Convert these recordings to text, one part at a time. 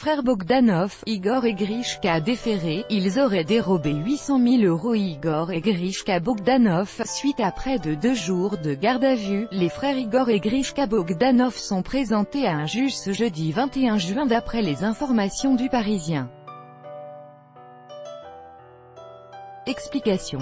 frères Bogdanov, Igor et Grishka déférés, ils auraient dérobé 800 000 €. Igor et Grishka Bogdanov. Suite à près de 2 jours de garde à vue, les frères Igor et Grishka Bogdanov sont présentés à un juge ce jeudi 21 juin d'après les informations du Parisien. Explication.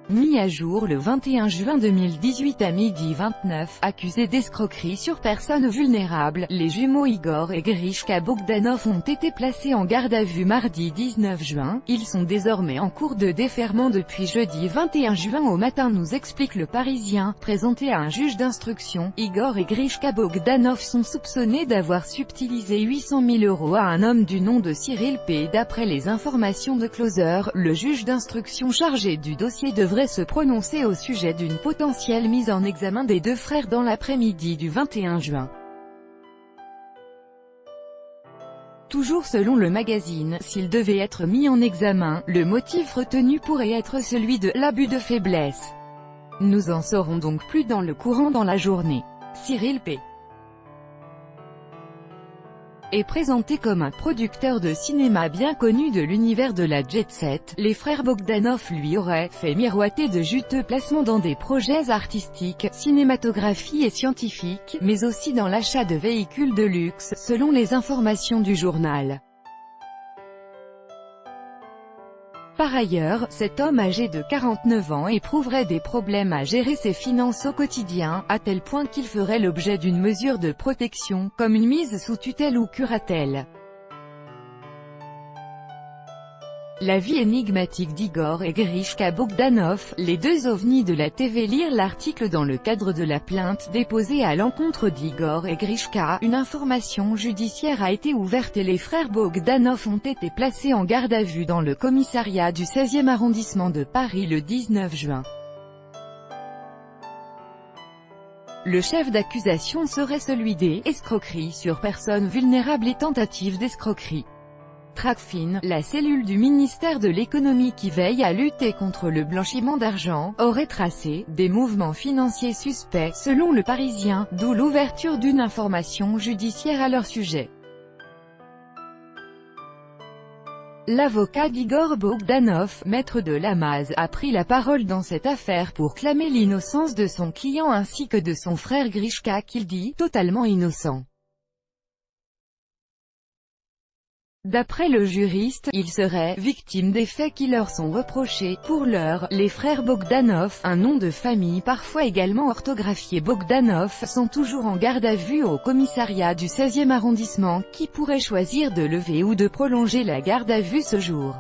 Mis à jour le 21 juin 2018 à midi 29, accusés d'escroquerie sur personnes vulnérables, les jumeaux Igor et Grishka Bogdanov ont été placés en garde à vue mardi 19 juin. Ils sont désormais en cours de déferment depuis jeudi 21 juin au matin, nous explique le Parisien. Présenté à un juge d'instruction, Igor et Grishka Bogdanov sont soupçonnés d'avoir subtilisé 800 000 € à un homme du nom de Cyril P. D'après les informations de Closer, le juge d'instruction chargé du dossier devrait se prononcer au sujet d'une potentielle mise en examen des 2 frères dans l'après-midi du 21 juin. Toujours selon le magazine, s'il devait être mis en examen, le motif retenu pourrait être celui de l'abus de faiblesse. Nous en saurons donc plus dans le courant dans la journée. Cyril P. est présenté comme un producteur de cinéma bien connu de l'univers de la jet-set. Les frères Bogdanov lui auraient fait miroiter de juteux placements dans des projets artistiques, cinématographie et scientifiques, mais aussi dans l'achat de véhicules de luxe, selon les informations du journal. Par ailleurs, cet homme âgé de 49 ans éprouverait des problèmes à gérer ses finances au quotidien, à tel point qu'il ferait l'objet d'une mesure de protection, comme une mise sous tutelle ou curatelle. La vie énigmatique d'Igor et Grishka Bogdanov, les 2 ovnis de la TV. Lire l'article dans le cadre de la plainte déposée à l'encontre d'Igor et Grishka. Une information judiciaire a été ouverte et les frères Bogdanov ont été placés en garde à vue dans le commissariat du 16e arrondissement de Paris le 19 juin. Le chef d'accusation serait celui des « escroqueries sur personnes vulnérables et tentatives d'escroquerie ». Tracfin, la cellule du ministère de l'économie qui veille à lutter contre le blanchiment d'argent, aurait tracé des mouvements financiers suspects, selon le Parisien, d'où l'ouverture d'une information judiciaire à leur sujet. L'avocat d'Igor Bogdanov, maître de Lamaze, a pris la parole dans cette affaire pour clamer l'innocence de son client ainsi que de son frère Grishka qu'il dit « totalement innocent ». D'après le juriste, ils seraient victimes des faits qui leur sont reprochés. Pour l'heure, les frères Bogdanov, un nom de famille parfois également orthographié Bogdanov, sont toujours en garde à vue au commissariat du 16e arrondissement, qui pourrait choisir de lever ou de prolonger la garde à vue ce jour.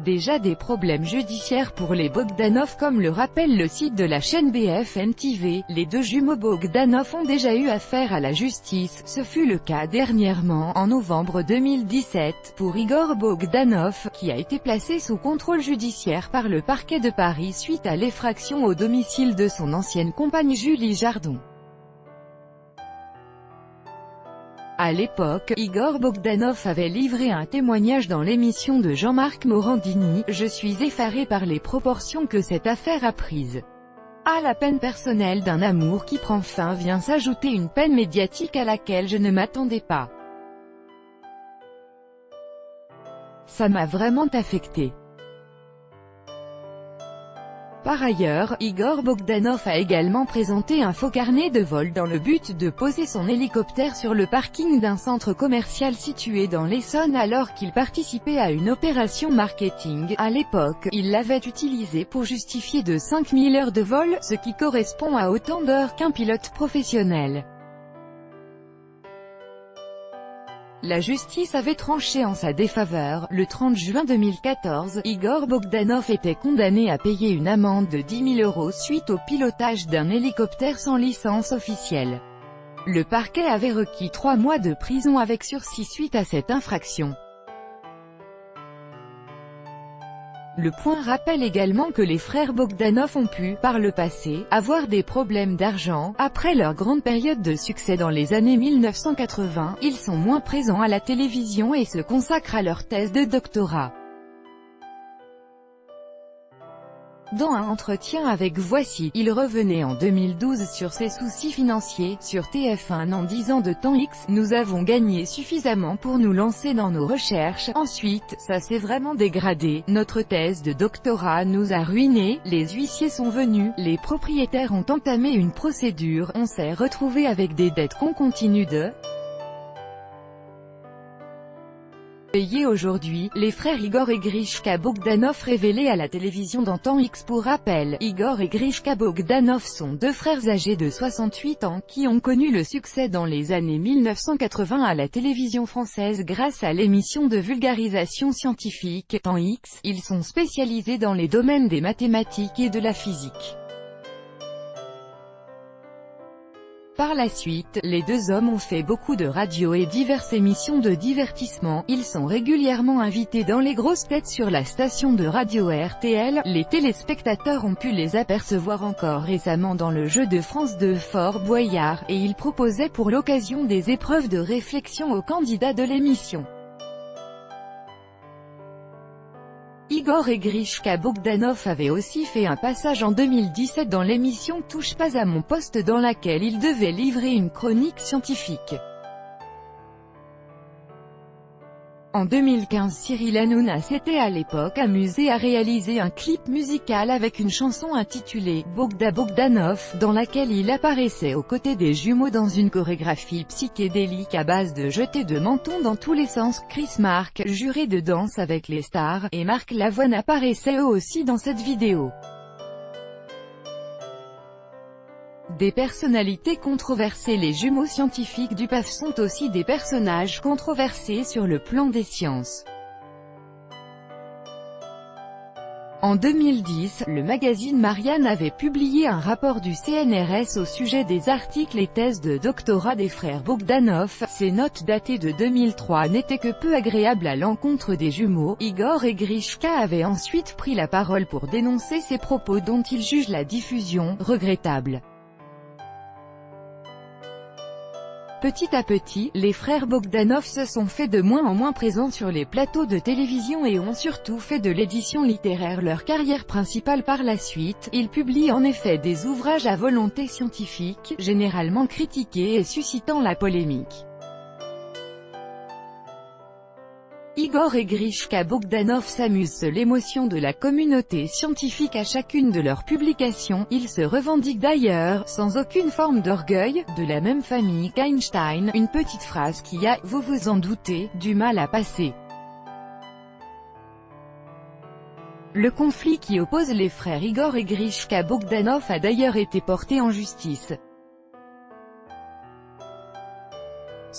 Déjà des problèmes judiciaires pour les Bogdanov comme le rappelle le site de la chaîne BFM TV, les 2 jumeaux Bogdanov ont déjà eu affaire à la justice, ce fut le cas dernièrement, en novembre 2017, pour Igor Bogdanov, qui a été placé sous contrôle judiciaire par le parquet de Paris suite à l'effraction au domicile de son ancienne compagne Julie Jardon. À l'époque, Igor Bogdanov avait livré un témoignage dans l'émission de Jean-Marc Morandini « Je suis effaré par les proportions que cette affaire a prises. À la peine personnelle d'un amour qui prend fin vient s'ajouter une peine médiatique à laquelle je ne m'attendais pas. Ça m'a vraiment affecté. » Par ailleurs, Igor Bogdanov a également présenté un faux carnet de vol dans le but de poser son hélicoptère sur le parking d'un centre commercial situé dans l'Essonne alors qu'il participait à une opération marketing. À l'époque, il l'avait utilisé pour justifier de 5000 heures de vol, ce qui correspond à autant d'heures qu'un pilote professionnel. La justice avait tranché en sa défaveur. Le 30 juin 2014, Igor Bogdanov était condamné à payer une amende de 10 000 € suite au pilotage d'un hélicoptère sans licence officielle. Le parquet avait requis 3 mois de prison avec sursis suite à cette infraction. Le Point rappelle également que les frères Bogdanov ont pu, par le passé, avoir des problèmes d'argent. Après leur grande période de succès dans les années 1980, ils sont moins présents à la télévision et se consacrent à leur thèse de doctorat. Dans un entretien avec Voici, il revenait en 2012 sur ses soucis financiers, sur TF1 en 10 ans de temps X, nous avons gagné suffisamment pour nous lancer dans nos recherches, ensuite, ça s'est vraiment dégradé, notre thèse de doctorat nous a ruinés, les huissiers sont venus, les propriétaires ont entamé une procédure, on s'est retrouvé avec des dettes qu'on continue de payer aujourd'hui. Les frères Igor et Grishka Bogdanov révélés à la télévision dans Temps X. Pour rappel, Igor et Grishka Bogdanov sont deux frères âgés de 68 ans qui ont connu le succès dans les années 1980 à la télévision française grâce à l'émission de vulgarisation scientifique Temps X. Ils sont spécialisés dans les domaines des mathématiques et de la physique. Par la suite, les deux hommes ont fait beaucoup de radio et diverses émissions de divertissement. Ils sont régulièrement invités dans les grosses têtes sur la station de radio RTL. Les téléspectateurs ont pu les apercevoir encore récemment dans le jeu de France 2 Fort Boyard, et ils proposaient pour l'occasion des épreuves de réflexion aux candidats de l'émission. Igor et Grishka Bogdanov avaient aussi fait un passage en 2017 dans l'émission Touche pas à mon poste dans laquelle ils devaient livrer une chronique scientifique. En 2015, Cyril Hanouna s'était à l'époque amusé à réaliser un clip musical avec une chanson intitulée « Bogda Bogdanov » dans laquelle il apparaissait aux côtés des jumeaux dans une chorégraphie psychédélique à base de jetés de menton dans tous les sens. Chris Mark, juré de Danse avec les stars, et Marc Lavoine apparaissaient eux aussi dans cette vidéo. Des personnalités controversées. Les jumeaux scientifiques du PAF sont aussi des personnages controversés sur le plan des sciences. En 2010, le magazine Marianne avait publié un rapport du CNRS au sujet des articles et thèses de doctorat des frères Bogdanov. Ces notes datées de 2003 n'étaient que peu agréables à l'encontre des jumeaux. Igor et Grishka avaient ensuite pris la parole pour dénoncer ces propos dont ils jugent la diffusion regrettable. Petit à petit, les frères Bogdanov se sont fait de moins en moins présents sur les plateaux de télévision et ont surtout fait de l'édition littéraire leur carrière principale par la suite. Ils publient en effet des ouvrages à volonté scientifique, généralement critiqués et suscitant la polémique. Igor et Grishka Bogdanov s'amusent l'émotion de la communauté scientifique à chacune de leurs publications. Ils se revendiquent d'ailleurs, sans aucune forme d'orgueil, de la même famille qu'Einstein, une petite phrase qui a, vous vous en doutez, du mal à passer. Le conflit qui oppose les frères Igor et Grishka Bogdanov a d'ailleurs été porté en justice.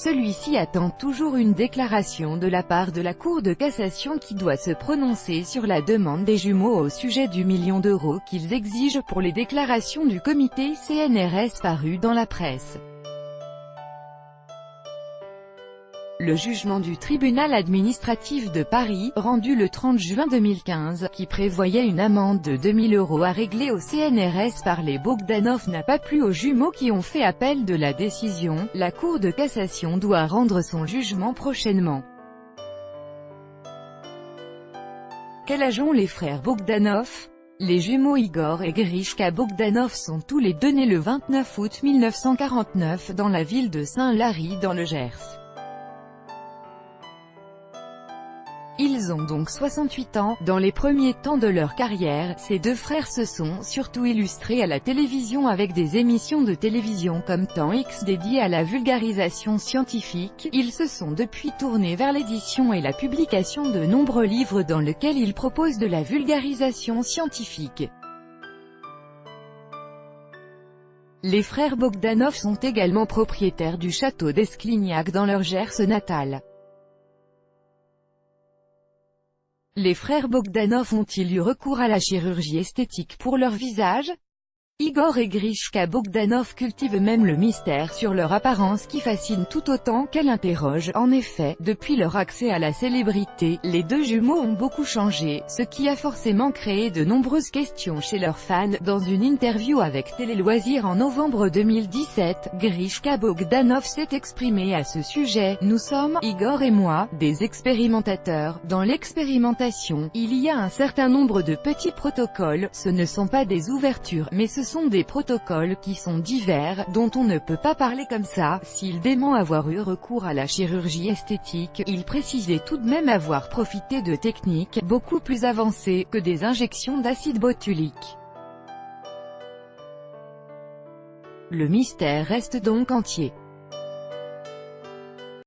Celui-ci attend toujours une déclaration de la part de la Cour de cassation qui doit se prononcer sur la demande des jumeaux au sujet du million d'euros qu'ils exigent pour les déclarations du comité CNRS parues dans la presse. Le jugement du tribunal administratif de Paris, rendu le 30 juin 2015, qui prévoyait une amende de 2 000 € à régler au CNRS par les Bogdanov n'a pas plu aux jumeaux qui ont fait appel de la décision. La Cour de cassation doit rendre son jugement prochainement. Quel âge ont les frères Bogdanov? Les jumeaux Igor et Grishka Bogdanov sont tous les deux nés le 29 août 1949 dans la ville de Saint-Lary dans le Gers. Ils ont donc 68 ans. Dans les premiers temps de leur carrière, ces deux frères se sont surtout illustrés à la télévision avec des émissions de télévision comme Temps X dédiées à la vulgarisation scientifique. Ils se sont depuis tournés vers l'édition et la publication de nombreux livres dans lesquels ils proposent de la vulgarisation scientifique. Les frères Bogdanov sont également propriétaires du château d'Esclignac dans leur Gers natal. Les frères Bogdanov ont-ils eu recours à la chirurgie esthétique pour leur visage? Igor et Grishka Bogdanov cultivent même le mystère sur leur apparence qui fascine tout autant qu'elle interroge. En effet, depuis leur accès à la célébrité, les deux jumeaux ont beaucoup changé, ce qui a forcément créé de nombreuses questions chez leurs fans. Dans une interview avec Télé Loisirs en novembre 2017, Grishka Bogdanov s'est exprimé à ce sujet. Nous sommes, Igor et moi, des expérimentateurs. Dans l'expérimentation, il y a un certain nombre de petits protocoles, ce ne sont pas des ouvertures, mais ce sont des protocoles qui sont divers, dont on ne peut pas parler comme ça. S'il dément avoir eu recours à la chirurgie esthétique, il précisait tout de même avoir profité de techniques beaucoup plus avancées que des injections d'acide botulique. Le mystère reste donc entier.